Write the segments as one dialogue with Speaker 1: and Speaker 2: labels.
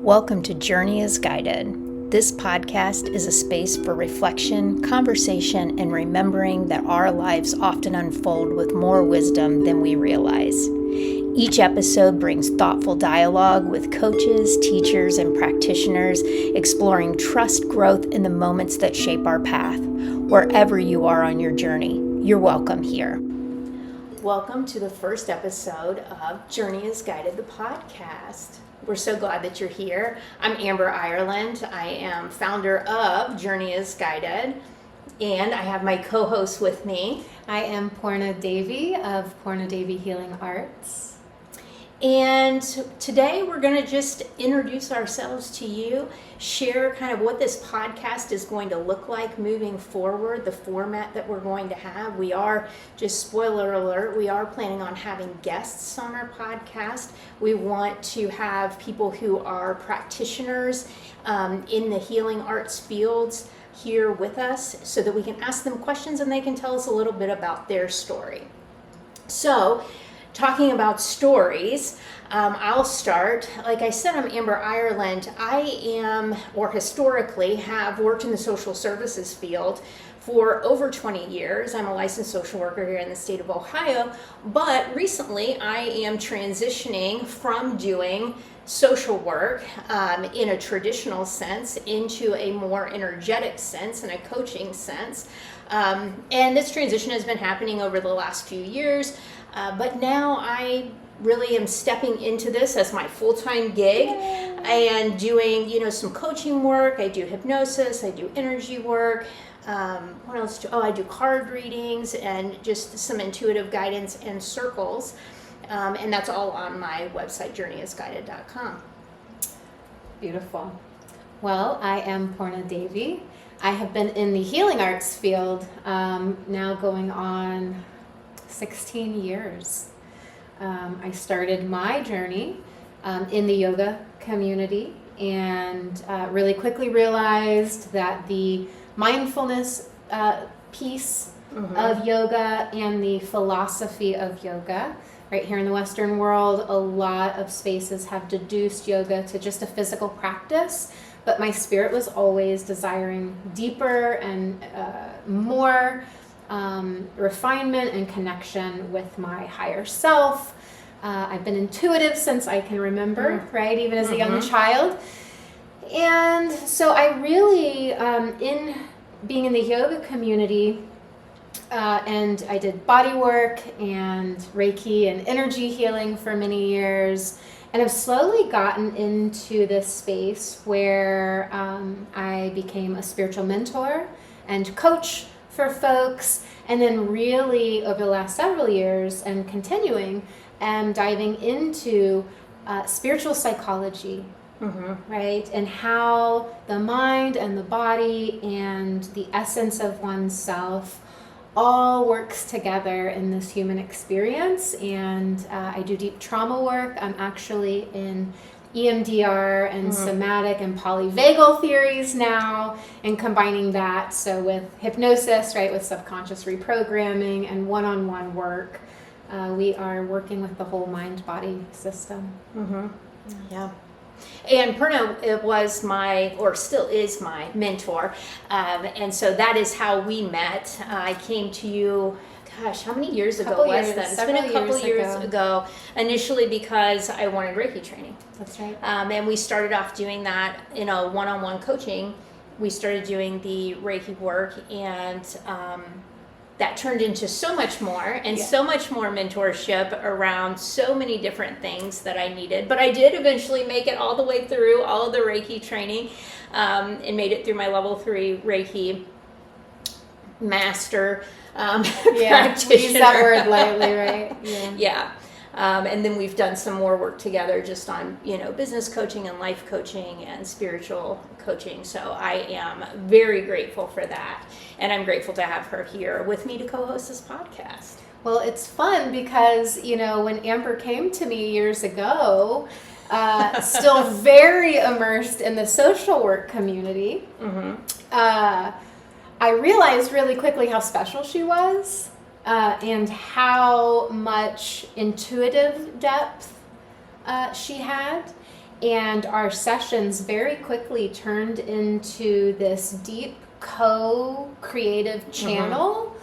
Speaker 1: Welcome to Journey is Guided. This podcast is a space for reflection, conversation, and remembering that our lives often unfold with more wisdom than we realize. Each episode brings thoughtful dialogue with coaches, teachers, and practitioners exploring trust growth in the moments that shape our path. Wherever you are on your journey, you're welcome here. Welcome to the first episode of Journey is Guided, the podcast. We're so glad that you're here. I'm Amber Ireland. I am founder of Journey is Guided, and I have my co-host with me.
Speaker 2: I am Purna Devi of Purna Devi Healing Arts.
Speaker 1: And today we're going to just introduce ourselves to you, share kind of what this podcast is going to look like moving forward, the format that we're going to have. We are, just spoiler alert, we are planning on having guests on our podcast. We want to have people who are practitioners in the healing arts fields here with us so that we can ask them questions and they can tell us a little bit about their story. So, talking about stories, I'll start. Like I said, I'm Amber Ireland. I am, or historically, have worked in the social services field for over 20 years. I'm a licensed social worker here in the state of Ohio, but recently I am transitioning from doing social work in a traditional sense into a more energetic sense and a coaching sense. And this transition has been happening over the last few years. But now I really am stepping into this as my full-time gig. And doing, some coaching work. I do hypnosis, I do energy work. What else do I do card readings and just some intuitive guidance and circles. And that's all on my website, journeyisguided.com.
Speaker 2: Beautiful. Well, I am Purna Devi. I have been in the healing arts field now going on 16 years. I started my journey in the yoga community and really quickly realized that the mindfulness piece of yoga and the philosophy of yoga, right here in the Western world, a lot of spaces have deduced yoga to just a physical practice, but my spirit was always desiring deeper and more refinement and connection with my higher self. I've been intuitive since I can remember, right, even as a young child. And so I really, in being in the yoga community, and I did body work and Reiki and energy healing for many years, and I've slowly gotten into this space where I became a spiritual mentor and coach for folks, and then really over the last several years and continuing diving into spiritual psychology, right, and how the mind and the body and the essence of oneself all works together in this human experience. And I do deep trauma work. I'm actually in EMDR and somatic and polyvagal theories now, and combining that so with hypnosis, right, with subconscious reprogramming and one-on-one work, we are working with the whole mind-body system.
Speaker 1: Yeah. And Purna was or still is my mentor, and so that is how we met. I came to you, gosh, how many years ago was that? It's been a couple years ago, initially because I wanted Reiki training.
Speaker 2: That's right.
Speaker 1: And we started off doing that in a one-on-one coaching. We started doing the Reiki work, and that turned into so much more and so much more mentorship around so many different things that I needed. But I did eventually make it all the way through all of the Reiki training and made it through my level 3 Reiki master practitioner.
Speaker 2: We use that word lightly, right?
Speaker 1: Yeah. And then we've done some more work together just on, business coaching and life coaching and spiritual coaching. So I am very grateful for that. And I'm grateful to have her here with me to co-host this podcast.
Speaker 2: Well, it's fun because, when Amber came to me years ago, still very immersed in the social work community, I realized really quickly how special she was. And how much intuitive depth she had, And our sessions very quickly turned into this deep co-creative channel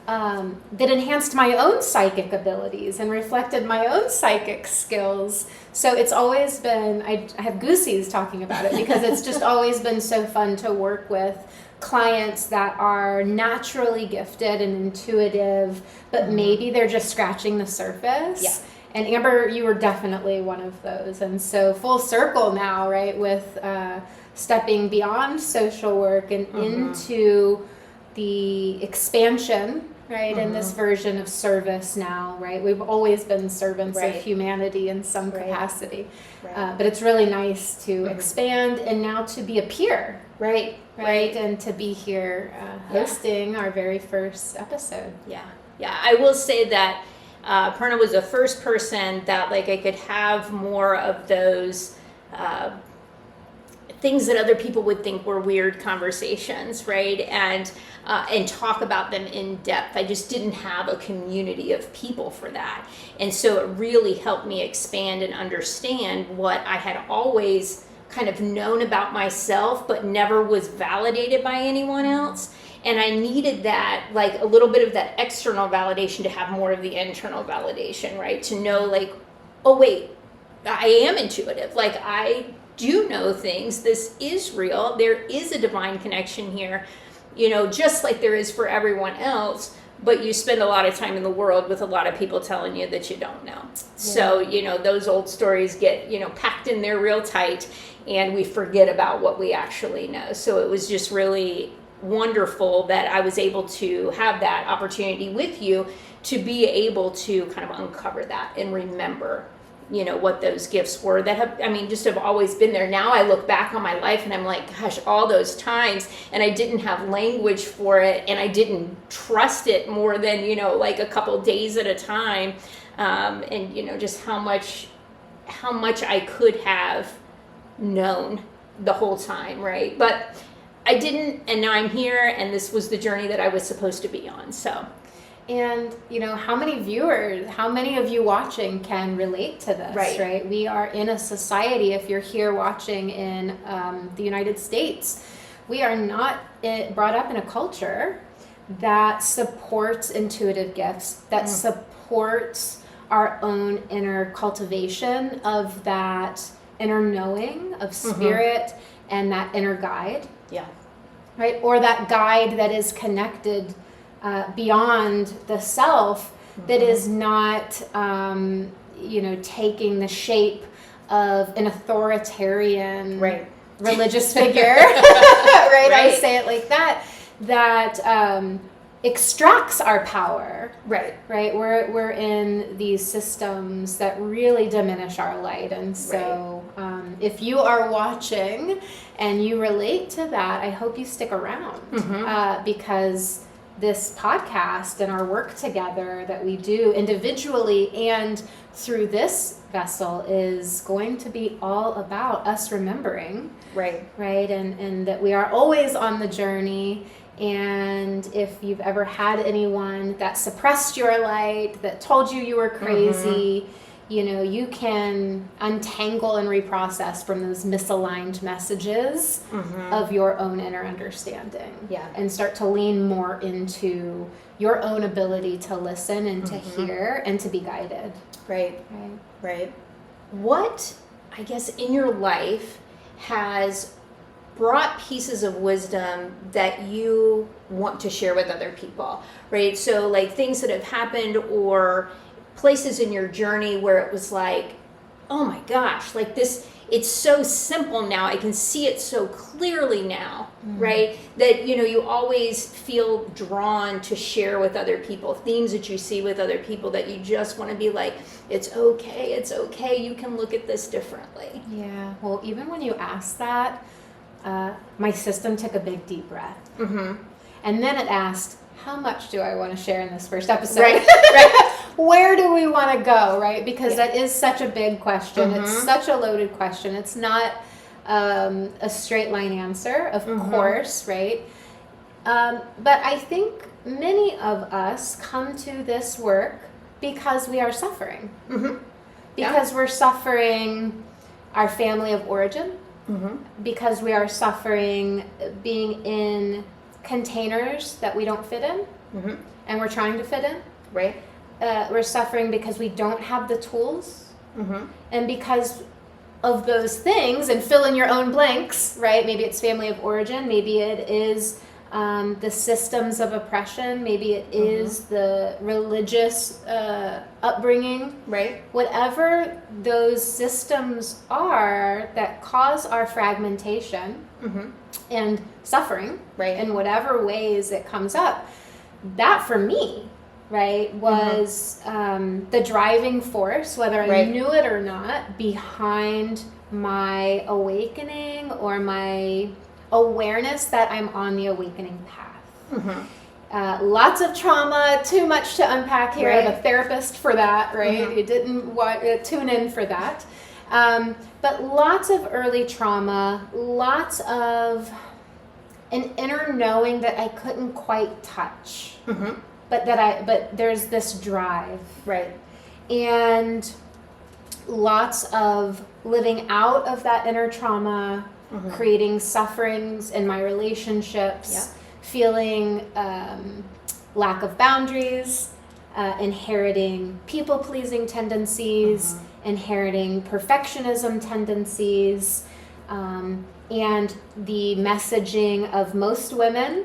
Speaker 2: that enhanced my own psychic abilities and reflected my own psychic skills. So it's always been, I have goosies talking about it, because it's just always been so fun to work with clients that are naturally gifted and intuitive, but maybe they're just scratching the surface.
Speaker 1: Yeah.
Speaker 2: And Amber, you were definitely one of those. And so full circle now, right, with stepping beyond social work and into the expansion, right, and this version of service now, right? We've always been servants of humanity in some capacity. Right. But it's really nice to expand and now to be a peer. Right. And to be here hosting our very first episode.
Speaker 1: Yeah. I will say that Purna was the first person that like I could have more of those things that other people would think were weird conversations, right? And talk about them in depth. I just didn't have a community of people for that. And so it really helped me expand and understand what I had always kind of known about myself, but never was validated by anyone else. And I needed that, like a little bit of that external validation to have more of the internal validation, right? To know like, oh wait, I am intuitive. Like I do know things. This is real. There is a divine connection here, you know, just like there is for everyone else. But you spend a lot of time in the world with a lot of people telling you that you don't know. Yeah. So, you know, those old stories get, you know, packed in there real tight, and we forget about what we actually know. So it was just really wonderful that I was able to have that opportunity with you to be able to kind of uncover that and remember, you know, what those gifts were that have, I mean, just have always been there. Now I look back on my life and I'm like, gosh, all those times, and I didn't have language for it, and I didn't trust it more than, you know, like a couple days at a time. And, you know, just how much I could have known the whole time, right? But I didn't, and now I'm here, and this was the journey that I was supposed to be on. So,
Speaker 2: and you know, how many viewers, how many of you watching can relate to this, right? We are in a society, if you're here watching in the United States, we are not brought up in a culture that supports intuitive gifts, that supports our own inner cultivation of that inner knowing of spirit and that inner guide. Yeah. Right? Or that guide that is connected beyond the self, that is not, you know, taking the shape of an authoritarian religious figure, right? I say it like that, that extracts our power. Right. We're in these systems that really diminish our light. And so if you are watching and you relate to that, I hope you stick around because this podcast and our work together that we do individually and through this vessel is going to be all about us remembering. Right. And that we are always on the journey. And if you've ever had anyone that suppressed your light, that told you were crazy, you know, you can untangle and reprocess from those misaligned messages of your own inner understanding. Yeah. And start to lean more into your own ability to listen and to hear and to be guided. Right.
Speaker 1: What, I guess, in your life has brought pieces of wisdom that you want to share with other people, right? So like things that have happened or places in your journey where it was like, oh my gosh, like this, it's so simple now. I can see it so clearly now, right? That, you know, you always feel drawn to share with other people, themes that you see with other people that you just want to be like, it's okay. You can look at this differently.
Speaker 2: Yeah. Well, even when you ask that, my system took a big deep breath. And then it asked, how much do I want to share in this first episode? Right. Where do we want to go, right? Because that is such a big question. It's such a loaded question. It's not a straight line answer, of course, right? But I think many of us come to this work because we are suffering. Because we're suffering our family of origin, because we are suffering being in containers that we don't fit in, and we're trying to fit in.
Speaker 1: Right.
Speaker 2: We're suffering because we don't have the tools, and because of those things, and fill in your own blanks, right? Maybe it's family of origin, maybe it is the systems of oppression, maybe it is the religious upbringing,
Speaker 1: Right.
Speaker 2: whatever those systems are that cause our fragmentation and suffering,
Speaker 1: Right.
Speaker 2: in whatever ways it comes up. That for me, right, was the driving force, whether I
Speaker 1: Right.
Speaker 2: knew it or not, behind my awakening or my awareness that I'm on the awakening path. Lots of trauma, too much to unpack here. I have a therapist for that, right? You didn't tune in for that. But lots of early trauma, lots of an inner knowing that I couldn't quite touch, but there's this drive.
Speaker 1: Right.
Speaker 2: And lots of living out of that inner trauma, creating sufferings in my relationships, feeling lack of boundaries, inheriting people-pleasing tendencies, inheriting perfectionism tendencies, and the messaging of most women,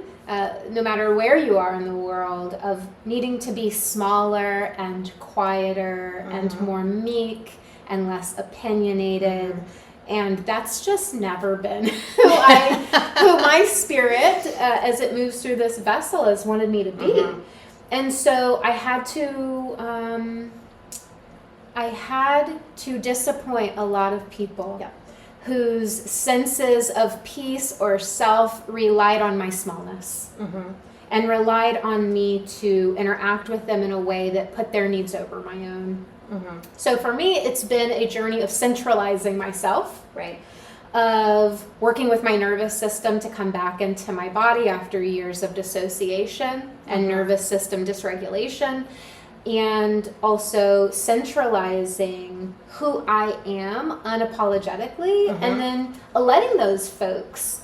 Speaker 2: no matter where you are in the world, of needing to be smaller and quieter and more meek and less opinionated. And that's just never been who my spirit, as it moves through this vessel, has wanted me to be. And so I had to disappoint a lot of people whose senses of peace or self relied on my smallness and relied on me to interact with them in a way that put their needs over my own. So for me, it's been a journey of centralizing myself,
Speaker 1: Right.
Speaker 2: of working with my nervous system to come back into my body after years of dissociation and nervous system dysregulation, and also centralizing who I am unapologetically, and then letting those folks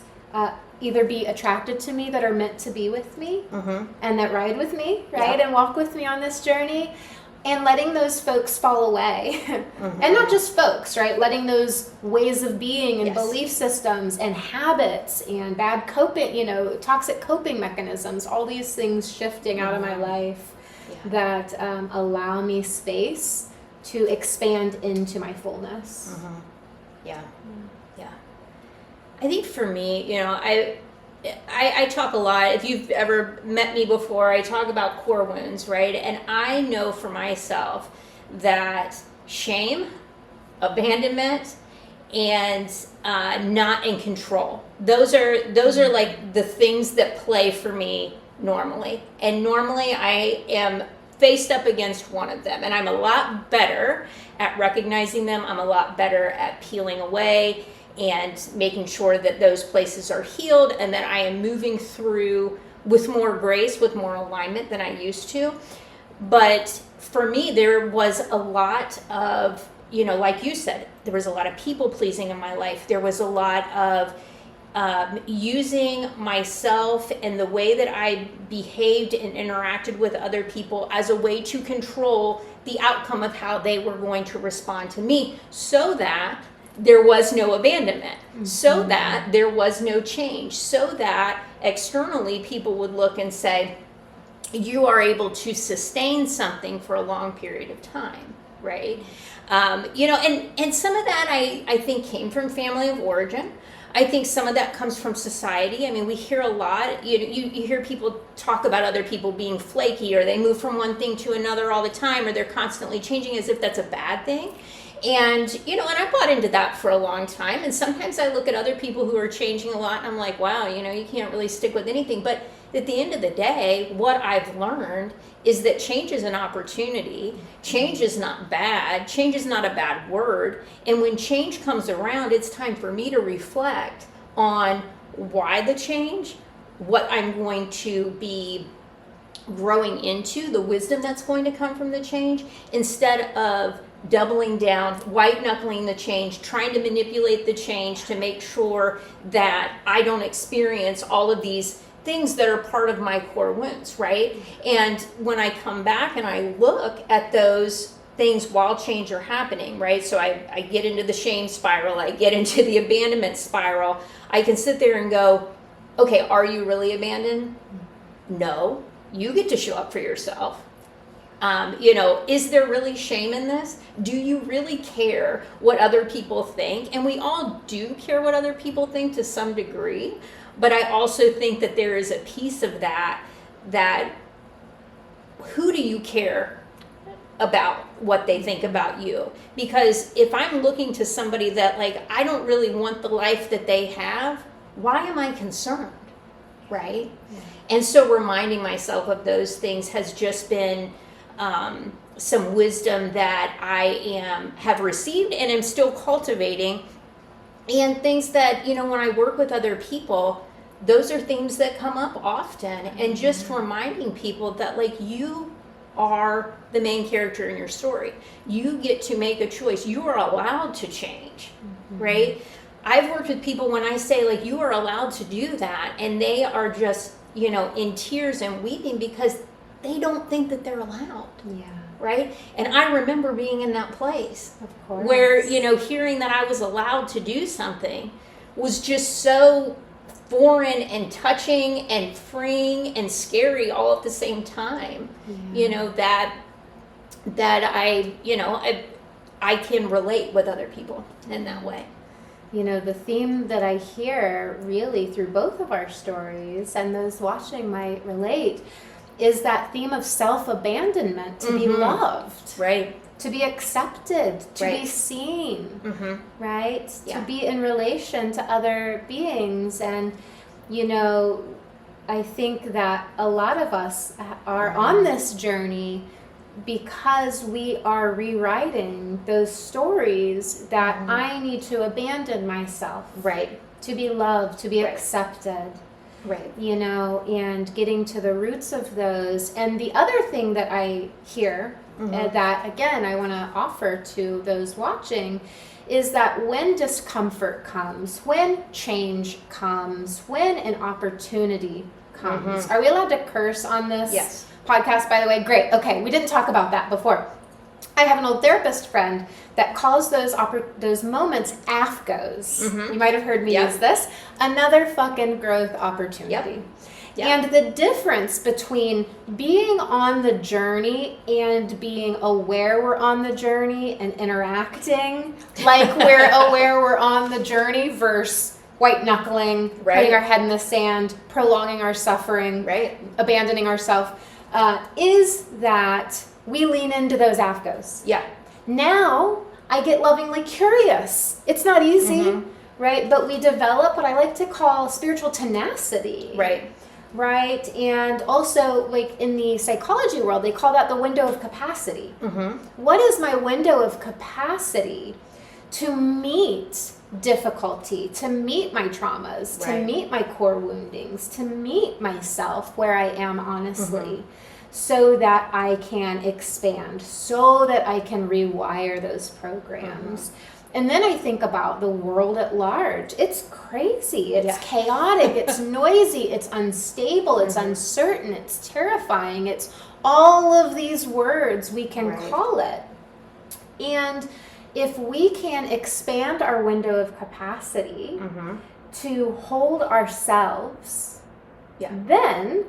Speaker 2: either be attracted to me that are meant to be with me and that ride with me, right, and walk with me on this journey, and letting those folks fall away. And not just folks, right? Letting those ways of being and belief systems and habits and bad coping, toxic coping mechanisms, all these things shifting out of my life that allow me space to expand into my fullness.
Speaker 1: Yeah. I think for me, I talk a lot. If you've ever met me before, I talk about core wounds, right? And I know for myself that shame, abandonment, and not in control. Those are like the things that play for me normally. And normally I am faced up against one of them. And I'm a lot better at recognizing them. I'm a lot better at peeling away and making sure that those places are healed and that I am moving through with more grace, with more alignment than I used to. But for me, there was a lot of, like you said, there was a lot of people pleasing in my life. There was a lot of using myself and the way that I behaved and interacted with other people as a way to control the outcome of how they were going to respond to me, so that there was no abandonment, so that there was no change, so that externally people would look and say, you are able to sustain something for a long period of time, right? And some of that I think came from family of origin. I think some of that comes from society. I mean, we hear a lot, you hear people talk about other people being flaky, or they move from one thing to another all the time, or they're constantly changing, as if that's a bad thing. And, and I bought into that for a long time. And sometimes I look at other people who are changing a lot and I'm like, wow, you can't really stick with anything. But at the end of the day, what I've learned is that change is an opportunity. Change is not bad. Change is not a bad word. And when change comes around, it's time for me to reflect on why the change, what I'm going to be growing into, the wisdom that's going to come from the change, instead of doubling down, white knuckling the change, trying to manipulate the change to make sure that I don't experience all of these things that are part of my core wounds, right? And when I come back and I look at those things while change are happening, right? So I get into the shame spiral, I get into the abandonment spiral, I can sit there and go, okay, are you really abandoned? No. You get to show up for yourself. Is there really shame in this? Do you really care what other people think? And we all do care what other people think to some degree, but I also think that there is a piece of that who do you care about what they think about you? Because if I'm looking to somebody that, like, I don't really want the life that they have, why am I concerned, right? Yeah. And so reminding myself of those things has just been some wisdom that I have received and am still cultivating, and things that, when I work with other people, those are things that come up often, and just reminding people that, like, you are the main character in your story. You get to make a choice. You are allowed to change, right? I've worked with people when I say, like, you are allowed to do that, and they are just, in tears and weeping because they don't think that they're allowed. Yeah. Right? And I remember being in that place. Of course. Where, hearing that I was allowed to do something was just so foreign and touching and freeing and scary all at the same time. Yeah. That I can relate with other people in that way.
Speaker 2: The theme that I hear really through both of our stories, and those watching might relate, is that theme of self-abandonment, to be loved,
Speaker 1: right?
Speaker 2: To be accepted, to be seen, right? Yeah. To be in relation to other beings. And, I think that a lot of us are on this journey because we are rewriting those stories that I need to abandon myself,
Speaker 1: right? To
Speaker 2: be loved, to be accepted. Right. And getting to the roots of those. And the other thing that I hear that, again, I want to offer to those watching is that when discomfort comes, when change comes, when an opportunity comes, are we allowed to curse on this podcast, by the way? Great. Okay. We didn't talk about that before. I have an old therapist friend that calls those moments AFGOs. You might have heard me use this. Another fucking growth opportunity. Yep. And the difference between being on the journey and being aware we're on the journey and interacting like we're aware we're on the journey versus white knuckling, putting our head in the sand, prolonging our suffering, abandoning ourselves, is that we lean into those AFGOs. Yeah. Now I get lovingly curious. It's not easy, right? But we develop what I like to call spiritual tenacity. Right. And also, like, in the psychology world, they call that the window of capacity. What is my window of capacity to meet difficulty, to meet my traumas, to meet my core woundings, to meet myself where I am honestly? So that I can expand, so that I can rewire those programs. And then I think about the world at large. It's crazy, it's chaotic, it's noisy, it's unstable, it's uncertain, it's terrifying, it's all of these words we can call it. And if we can expand our window of capacity to hold ourselves, then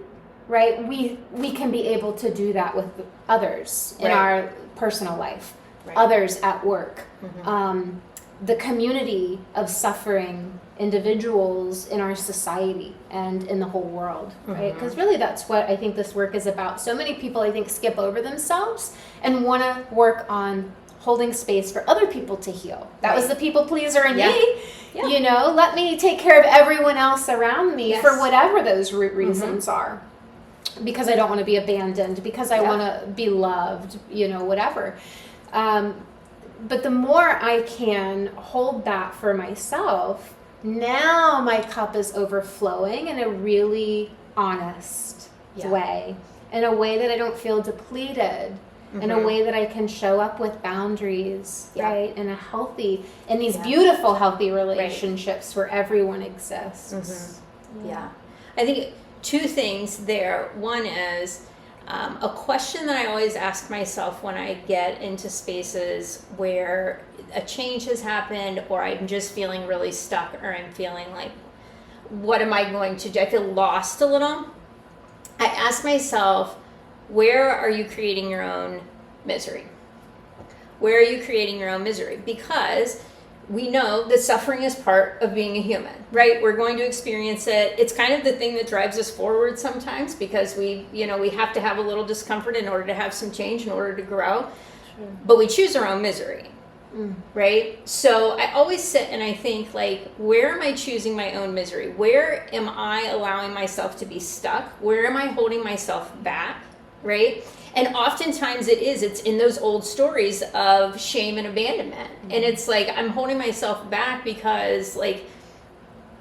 Speaker 2: we can be able to do that with others in our personal life, others at work, the community of suffering individuals in our society and in the whole world, right? Because really that's what I think this work is about. So many people, I think, skip over themselves and want to work on holding space for other people to heal. That was the people pleaser in me. Let me take care of everyone else around me for whatever those root reasons are. Because I don't want to be abandoned, because I want to be loved, whatever. But the more I can hold that for myself, now my cup is overflowing in a really honest way, in a way that I don't feel depleted, in a way that I can show up with boundaries, right? In these beautiful, healthy relationships where everyone exists.
Speaker 1: I think two things there. One is a question that I always ask myself when I get into spaces where a change has happened, or I'm just feeling really stuck, or I'm feeling like, what am I going to do? I feel lost a little. I ask myself, where are you creating your own misery? Where are you creating your own misery? Because we know that suffering is part of being a human, right? We're going to experience it. It's kind of the thing that drives us forward sometimes, because we have to have a little discomfort in order to have some change, in order to grow.
Speaker 2: Sure.
Speaker 1: But we choose our own misery, right? So I always sit and I think, like, where am I choosing my own misery? Where am I allowing myself to be stuck? Where am I holding myself back, right? And oftentimes it's in those old stories of shame and abandonment. And it's like, I'm holding myself back because, like,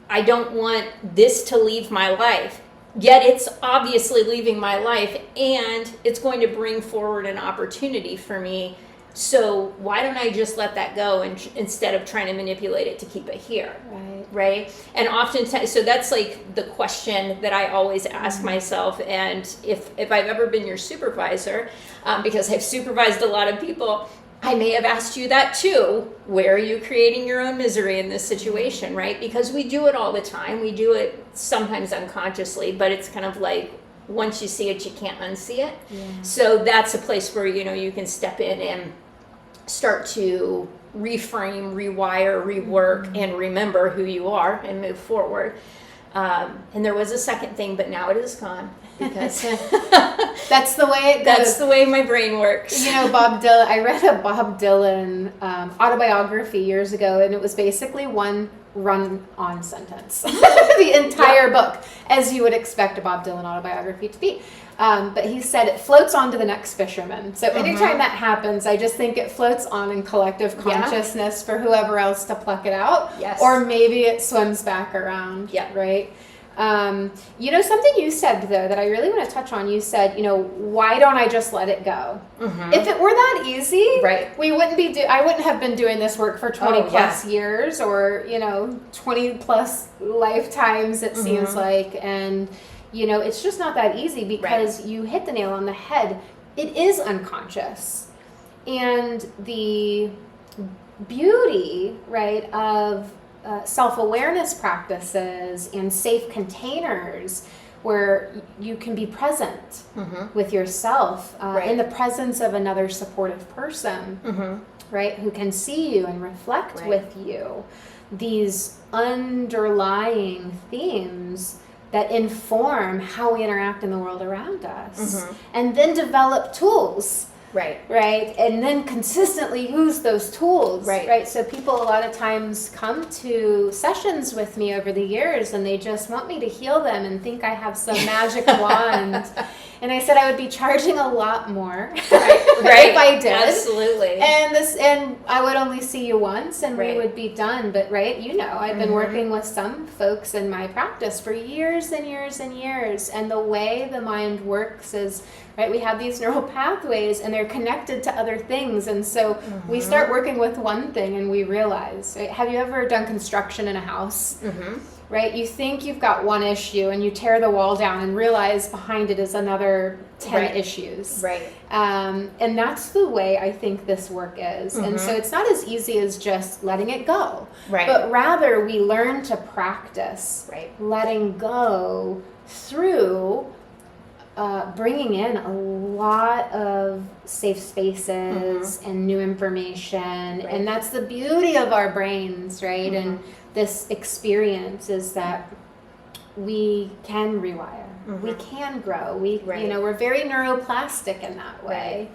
Speaker 1: I don't want this to leave my life. Yet it's obviously leaving my life, and it's going to bring forward an opportunity for me. So why don't I just let that go, and instead of trying to manipulate it to keep it here? Right? And oftentimes, so that's like the question that I always ask myself. And if I've ever been your supervisor, because I've supervised a lot of people, I may have asked you that too. Where are you creating your own misery in this situation, right? Because we do it all the time. We do it sometimes unconsciously, but it's kind of like, once you see it, you can't unsee it. So that's a place where, you can step in and start to reframe, rewire, rework, and remember who you are and move forward. And there was a second thing, but now it is gone, because
Speaker 2: that's the way it goes.
Speaker 1: That's the way my brain works.
Speaker 2: Bob Dylan, I read a Bob Dylan autobiography years ago, and it was basically one run-on sentence. The entire book, as you would expect a Bob Dylan autobiography to be. But he said it floats on to the next fisherman. So anytime that happens, I just think it floats on in collective consciousness for whoever else to pluck it out. Or maybe it swims back around. Right? Something you said, though, that I really want to touch on. You said, why don't I just let it go? If it were that easy, we wouldn't be I wouldn't have been doing this work for 20 plus years, or 20 plus lifetimes, it seems like. And it's just not that easy, because you hit the nail on the head. It is unconscious. And the beauty, of self-awareness practices and safe containers where you can be present with yourself in the presence of another supportive person, who can see you and reflect with you these underlying themes that inform how we interact in the world around us, and then develop tools, and then consistently use those tools, So people a lot of times come to sessions with me over the years, and they just want me to heal them and think I have some magic wand. And I said I would be charging a lot more if I did.
Speaker 1: Absolutely.
Speaker 2: And I would only see you once, and we would be done. But I've been working with some folks in my practice for years and years and years. And the way the mind works is, we have these neural pathways, and they're connected to other things. And so we start working with one thing, and we realize, have you ever done construction in a house? You think you've got one issue, and you tear the wall down and realize behind it is another 10 issues. And that's the way I think this work is. And so it's not as easy as just letting it go. But rather, we learn to practice letting go through bringing in a lot of safe spaces and new information. And that's the beauty of our brains, And this experience is that we can rewire, we can grow, we're very neuroplastic in that way.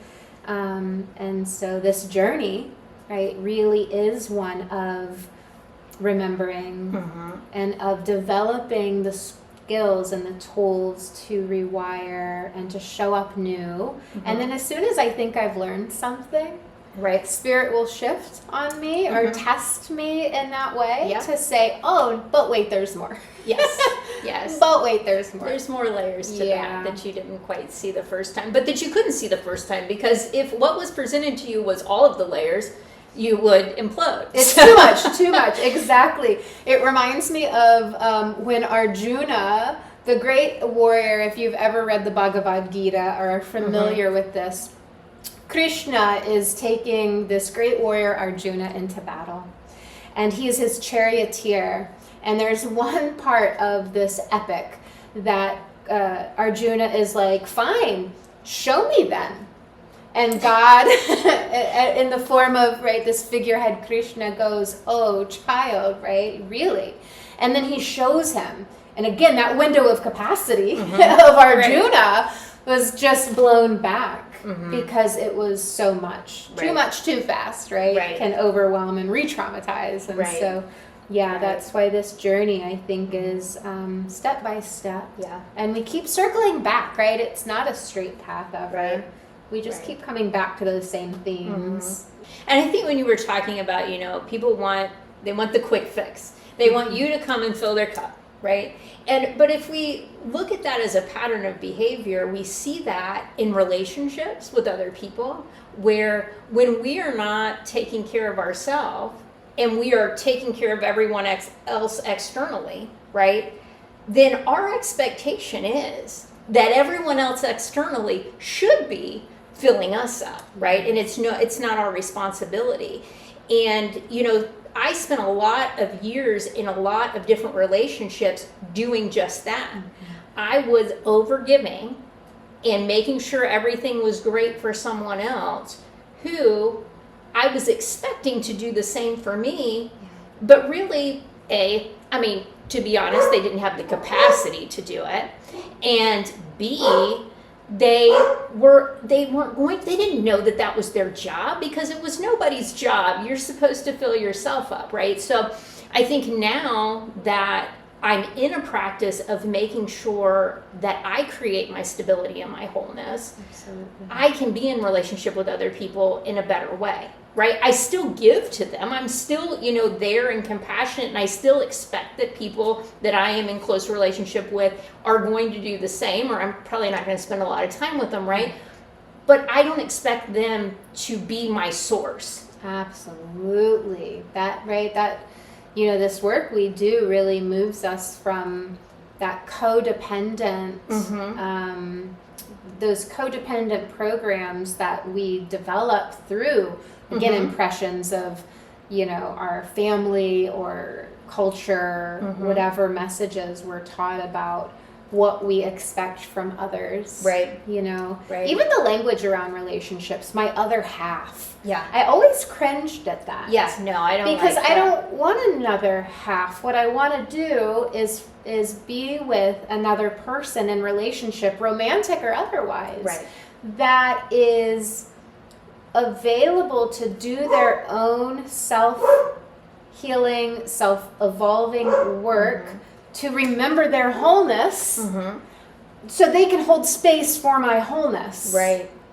Speaker 2: And so this journey, really is one of remembering and of developing the skills and the tools to rewire and to show up new. And then as soon as I think I've learned something,
Speaker 1: Right.
Speaker 2: Spirit will shift on me or test me in that way to say, oh, but wait, there's more.
Speaker 1: Yes. Yes.
Speaker 2: But wait, there's more.
Speaker 1: There's more layers to that you didn't quite see the first time, but that you couldn't see the first time, because if what was presented to you was all of the layers, you would implode.
Speaker 2: It's too much. Exactly. It reminds me of when Arjuna, the great warrior, if you've ever read the Bhagavad Gita or are familiar with this, Krishna is taking this great warrior Arjuna into battle. And he's his charioteer. And there's one part of this epic that Arjuna is like, fine, show me then. And God, in the form of, this figurehead Krishna goes, oh, child, really? And then he shows him. And again, that window of capacity of Arjuna was just blown back because it was so much. Too much, too fast, can overwhelm and re-traumatize. And so, that's why this journey, I think, is step by step. Yeah. And we keep circling back, It's not a straight path ever. Right. We just keep coming back to those same themes.
Speaker 1: And I think when you were talking about, people want the quick fix. They want you to come and fill their cup, right? But if we look at that as a pattern of behavior, we see that in relationships with other people, where when we are not taking care of ourselves and we are taking care of everyone else externally, then our expectation is that everyone else externally should be filling us up, and it's not our responsibility. And I spent a lot of years in a lot of different relationships doing just that. I was overgiving and making sure everything was great for someone else who I was expecting to do the same for me, but really, to be honest, they didn't have the capacity to do it, and B, they didn't know that was their job, because it was nobody's job. You're supposed to fill yourself up, So I think now that I'm in a practice of making sure that I create my stability and my wholeness, I can be in relationship with other people in a better way, I still give to them. I'm still, there and compassionate, and I still expect that people that I am in close relationship with are going to do the same, or I'm probably not going to spend a lot of time with them, But I don't expect them to be my source.
Speaker 2: Absolutely. That, this work we do really moves us from that codependent, those codependent programs that we develop through, again, impressions of, our family or culture, whatever messages we're taught about what we expect from others. Even the language around relationships, my other half. Yeah. I always cringed at that.
Speaker 1: Yes, no, I don't
Speaker 2: because
Speaker 1: like
Speaker 2: I don't want another half. What I want to do is be with another person in relationship, romantic or otherwise, that is available to do their own self-healing, self-evolving work to remember their wholeness so they can hold space for my wholeness.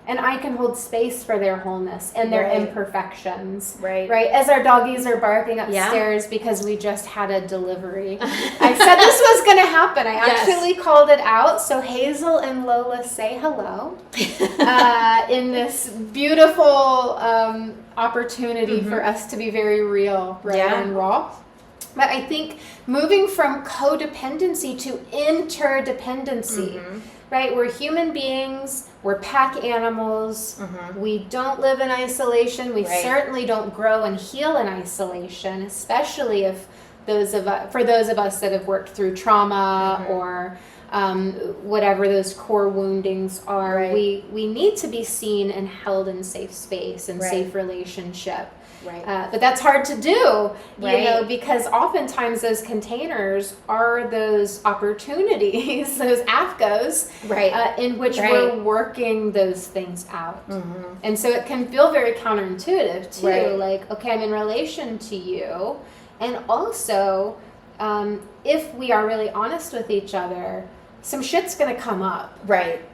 Speaker 2: And I can hold space for their wholeness and their imperfections. As our doggies are barking upstairs because we just had a delivery. I said this was going to happen. I actually called it out. So Hazel and Lola, say hello in this beautiful opportunity for us to be very real, and raw. But I think moving from codependency to interdependency, we're human beings, we're pack animals, we don't live in isolation, we certainly don't grow and heal in isolation, especially if for those of us that have worked through trauma or whatever those core woundings are, we need to be seen and held in safe space and safe relationship. But that's hard to do, because oftentimes those containers are those opportunities, those AFCOs, in which we're working those things out. And so it can feel very counterintuitive too, like, okay, I'm in relation to you. And also, if we are really honest with each other, some shit's going to come up.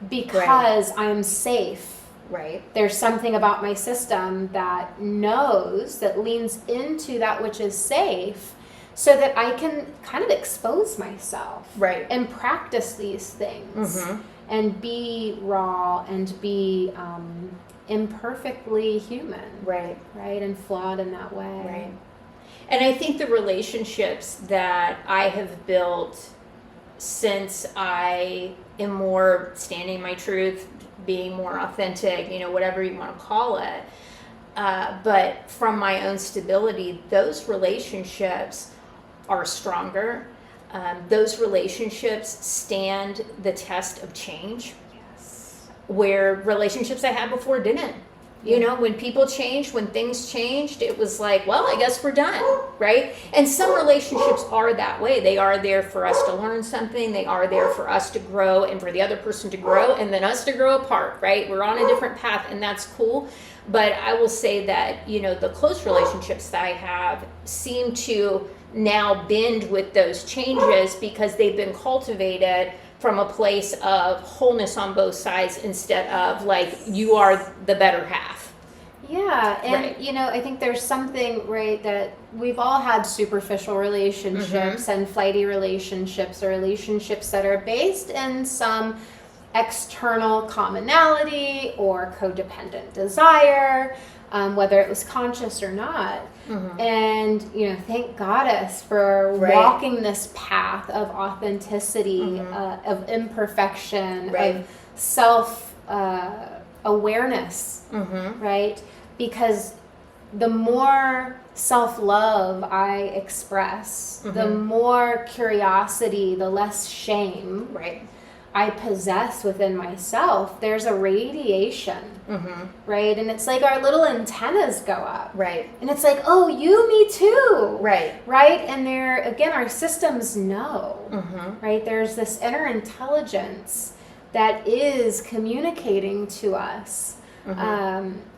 Speaker 2: Because I'm safe
Speaker 1: Right.
Speaker 2: There's something about my system that knows, that leans into that which is safe, so that I can kind of expose myself.
Speaker 1: Right.
Speaker 2: And practice these things.
Speaker 1: Mm-hmm.
Speaker 2: And be raw and be imperfectly human.
Speaker 1: Right.
Speaker 2: Right. And flawed in that way.
Speaker 1: Right. And I think the relationships that I have built since I am more standing my truth, being more authentic, whatever you want to call it, but from my own stability, those relationships are stronger. Those relationships stand the test of change.
Speaker 2: Yes.
Speaker 1: Where relationships I had before didn't. When people changed, when things changed, it was like, well, I guess we're done, right? And some relationships are that way. They are there for us to learn something. They are there for us to grow and for the other person to grow and then us to grow apart, right? We're on a different path, and that's cool. But I will say that, the close relationships that I have seem to now bend with those changes because they've been cultivated from a place of wholeness on both sides instead of like, you are the better half.
Speaker 2: Yeah, and
Speaker 1: Right.
Speaker 2: I think there's something, right, that we've all had superficial relationships and flighty relationships, or relationships that are based in some external commonality or codependent desire, whether it was conscious or not. And thank Goddess for
Speaker 1: Right.
Speaker 2: walking this path of authenticity, of imperfection,
Speaker 1: Right.
Speaker 2: of self awareness, right? Because the more self-love I express, the more curiosity, the less shame
Speaker 1: Right.
Speaker 2: I possess within myself. There's a radiation, right? And it's like our little antennas go up.
Speaker 1: Right.
Speaker 2: And it's like, oh, me too.
Speaker 1: Right.
Speaker 2: Right? And our systems know, right? There's this inner intelligence that is communicating to us.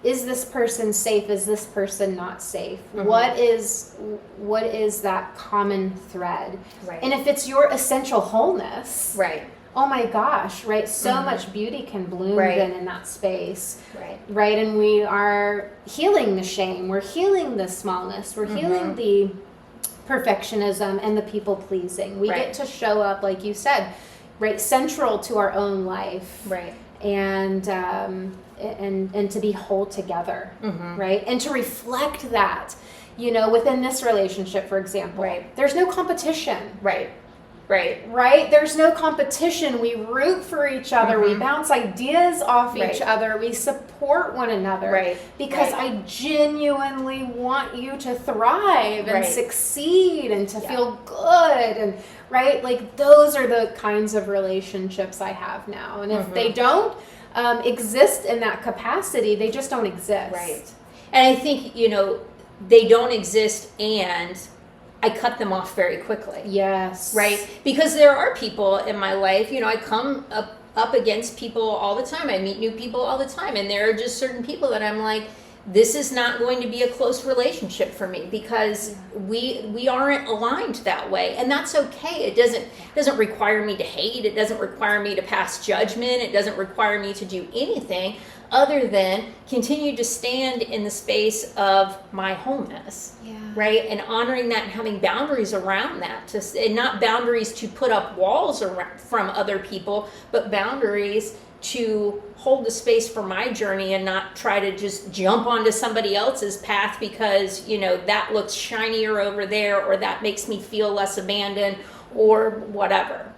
Speaker 2: Is this person safe? Is this person not safe? What is that common thread?
Speaker 1: Right.
Speaker 2: And if it's your essential wholeness,
Speaker 1: Right.
Speaker 2: oh my gosh, right? So much beauty can bloom
Speaker 1: Right.
Speaker 2: then in that space.
Speaker 1: Right.
Speaker 2: Right. And we are healing the shame. We're healing the smallness. We're healing the perfectionism and the people pleasing. We
Speaker 1: Right.
Speaker 2: get to show up, like you said, right, central to our own life.
Speaker 1: Right.
Speaker 2: And to be whole together, right? And to reflect that, within this relationship, for example,
Speaker 1: Right.
Speaker 2: there's no competition.
Speaker 1: Right. Right.
Speaker 2: Right? There's no competition. We root for each other. We bounce ideas off each other. We support one another.
Speaker 1: Right.
Speaker 2: Because I genuinely want you to thrive and succeed and to feel good. And right? Like those are the kinds of relationships I have now. And if they don't exist in that capacity, they just don't exist.
Speaker 1: Right. And I think, they don't exist, and I cut them off very quickly.
Speaker 2: Yes.
Speaker 1: Right? Because there are people in my life, I come up against people all the time. I meet new people all the time. And there are just certain people that I'm like, this is not going to be a close relationship for me because we aren't aligned that way. And that's okay. It doesn't require me to hate. It doesn't require me to pass judgment. It doesn't require me to do anything other than continue to stand in the space of my wholeness.
Speaker 2: Yeah.
Speaker 1: Right? And honoring that and having boundaries around that. And not boundaries to put up walls from other people, but boundaries to hold the space for my journey and not try to just jump onto somebody else's path because, that looks shinier over there, or that makes me feel less abandoned, or whatever,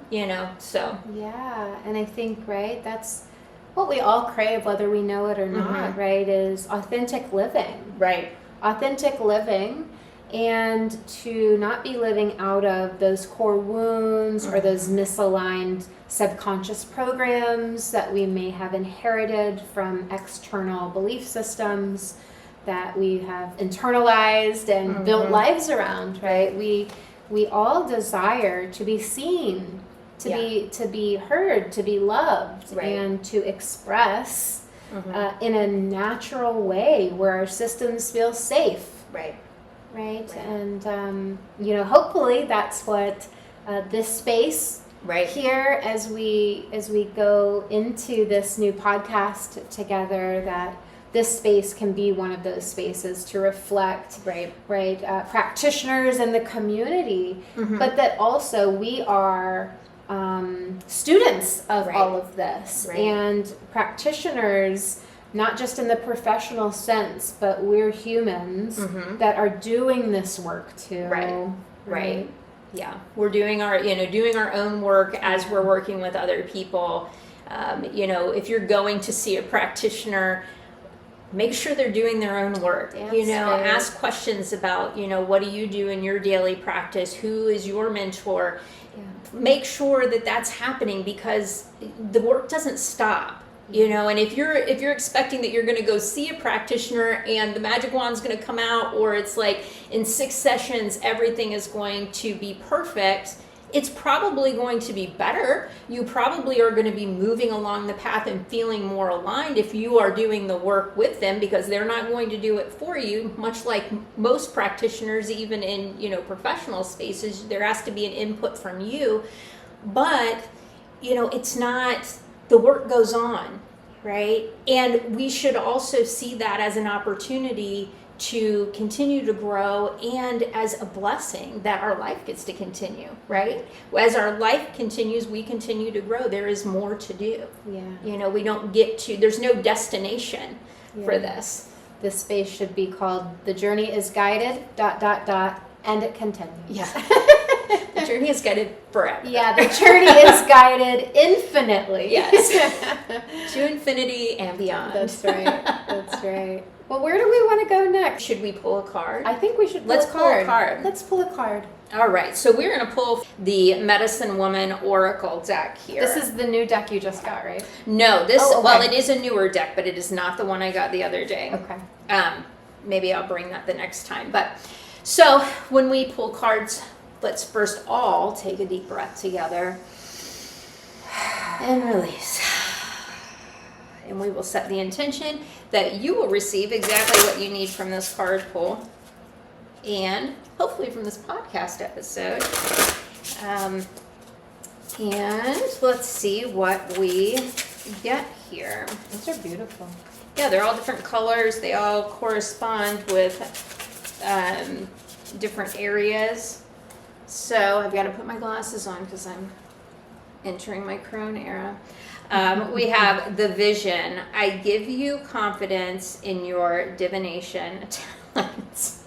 Speaker 1: so.
Speaker 2: Yeah, and I think, right, that's what we all crave, whether we know it or not, right, is authentic living.
Speaker 1: Right.
Speaker 2: Authentic living, and to not be living out of those core wounds or those misaligned subconscious programs that we may have inherited from external belief systems that we have internalized and built lives around, right? We all desire to be seen, to be heard, to be loved, and to express in a natural way where our systems feel safe. Right. And hopefully that's what this space
Speaker 1: Right.
Speaker 2: Here, as we go into this new podcast together, that this space can be one of those spaces to reflect,
Speaker 1: right,
Speaker 2: practitioners and the community,
Speaker 1: mm-hmm.
Speaker 2: but that also we are students of all of this, and practitioners, not just in the professional sense, but we're humans
Speaker 1: mm-hmm.
Speaker 2: that are doing this work too.
Speaker 1: Right. Yeah, we're doing our own work as we're working with other people. If you're going to see a practitioner, make sure they're doing their own work. Ask questions about, what do you do in your daily practice? Who is your mentor? Yeah. Make sure that that's happening, because the work doesn't stop. And if you're expecting that you're going to go see a practitioner and the magic wand's going to come out, or it's like in 6 sessions everything is going to be perfect, it's probably going to be better. You probably are going to be moving along the path and feeling more aligned if you are doing the work with them, because they're not going to do it for you. Much like most practitioners, even in professional spaces, there has to be an input from you, but it's not. The work goes on, right? And we should also see that as an opportunity to continue to grow, and as a blessing that our life gets to continue, right? As our life continues, we continue to grow. There is more to do. Yeah. We don't get to, there's no destination for this.
Speaker 2: This space should be called "The Journey is Guided, ... and it continues."
Speaker 1: Yeah. The journey is guided forever.
Speaker 2: Yeah, the journey is guided infinitely.
Speaker 1: Yes. To infinity and beyond.
Speaker 2: That's right. Well, where do we want to go next?
Speaker 1: Should we pull a card?
Speaker 2: I think we should
Speaker 1: pull a card.
Speaker 2: Let's pull a card.
Speaker 1: All right. So we're going to pull the Medicine Woman Oracle deck here.
Speaker 2: This is the new deck you just got, right?
Speaker 1: No, well, it is a newer deck, but it is not the one I got the other day.
Speaker 2: Okay.
Speaker 1: Maybe I'll bring that the next time. But so when we pull cards, let's first all take a deep breath together and release. And we will set the intention that you will receive exactly what you need from this card pull, and hopefully from this podcast episode. And let's see what we get here.
Speaker 2: These are beautiful.
Speaker 1: Yeah, they're all different colors. They all correspond with different areas. So I've got to put my glasses on because I'm entering my crone era. We have the vision. I give you confidence in your divination talents.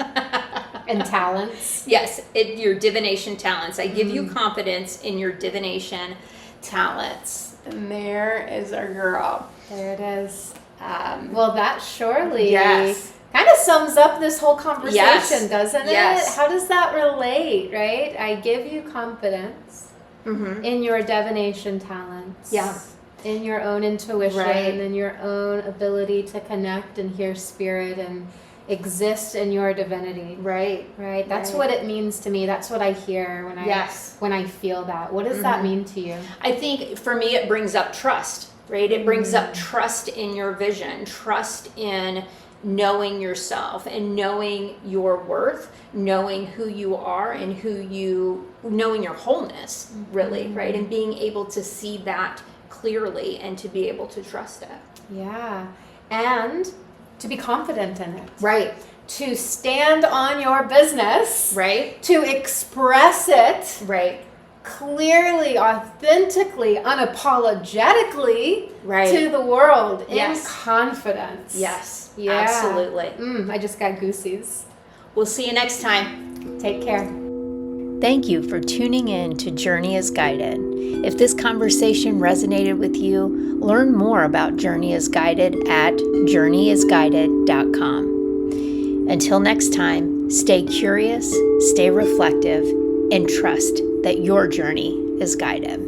Speaker 2: And talents?
Speaker 1: Yes, your divination talents. I give you confidence in your divination talents. And there is our girl.
Speaker 2: There it is. Well, that surely
Speaker 1: kind
Speaker 2: of sums up this whole conversation, doesn't it?
Speaker 1: Yes.
Speaker 2: How does that relate, right? I give you confidence in your divination talents.
Speaker 1: Yeah.
Speaker 2: In your own intuition, in your own ability to connect and hear spirit and exist in your divinity. Right. That's what it means to me. That's what I hear when I feel that. What does that mean to you?
Speaker 1: I think for me it brings up trust, right? It brings up trust in your vision, trust in knowing yourself and knowing your worth, knowing who you are and knowing your wholeness, really, right? And being able to see that clearly and to be able to trust it.
Speaker 2: Yeah. And to be confident in it.
Speaker 1: Right.
Speaker 2: To stand on your business.
Speaker 1: Right.
Speaker 2: To express it.
Speaker 1: Right.
Speaker 2: Clearly, authentically, unapologetically to the world in confidence.
Speaker 1: Yes. Yeah. Absolutely.
Speaker 2: I just got goosies.
Speaker 1: We'll see you next time.
Speaker 2: Take care.
Speaker 1: Thank you for tuning in to Journey is Guided. If this conversation resonated with you, learn more about Journey is Guided at journeyisguided.com. Until next time, stay curious, stay reflective, and trust that your journey is guided.